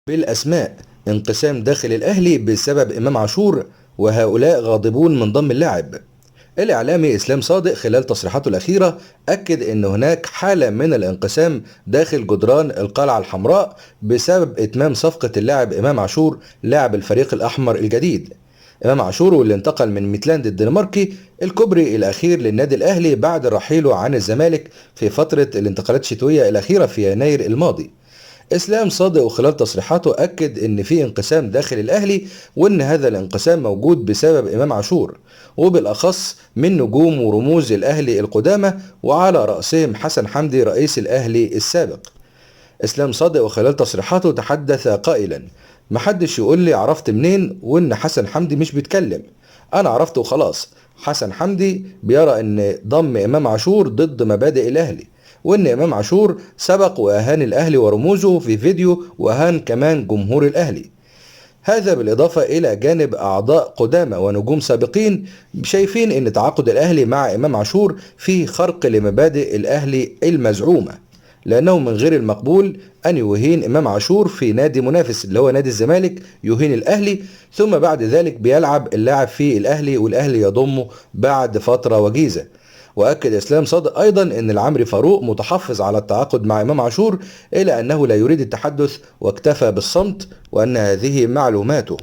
بالأسماء: انقسام داخل الأهلي بسبب إمام عاشور، وهؤلاء غاضبون من ضم اللاعب. الإعلامي إسلام صادق خلال تصريحاته الأخيرة أكد أن هناك حالة من الانقسام داخل جدران القلعة الحمراء بسبب إتمام صفقة اللاعب إمام عاشور لاعب الفريق الأحمر الجديد. إمام عاشور، واللي انتقل من ميتلاند الدنماركي، الكوبري الأخير للنادي الأهلي بعد رحيله عن الزمالك في فترة الانتقالات الشتوية الأخيرة في يناير الماضي. اسلام صادق وخلال تصريحاته اكد ان في انقسام داخل الاهلي، وان هذا الانقسام موجود بسبب امام عاشور، وبالاخص من نجوم ورموز الاهلي القدامى، وعلى راسهم حسن حمدي رئيس الاهلي السابق. اسلام صادق وخلال تصريحاته تحدث قائلا: محدش يقول لي عرفت منين وان حسن حمدي مش بيتكلم، انا عرفت وخلاص. حسن حمدي بيرى ان ضم امام عاشور ضد مبادئ الاهلي، وان امام عاشور سبق واهان الاهلي ورموزه في فيديو، واهان كمان جمهور الاهلي. هذا بالاضافه الى جانب اعضاء قدامى ونجوم سابقين شايفين ان تعاقد الاهلي مع امام عاشور فيه خرق لمبادئ الاهلي المزعومه، لأنه من غير المقبول أن يهين إمام عاشور في نادي منافس اللي هو نادي الزمالك، يهين الأهلي، ثم بعد ذلك بيلعب اللاعب في الأهلي والأهلي يضمه بعد فترة وجيزة. وأكد إسلام صادق أيضا أن العمري فاروق متحفظ على التعاقد مع إمام عاشور، إلى أنه لا يريد التحدث واكتفى بالصمت، وأن هذه معلوماته.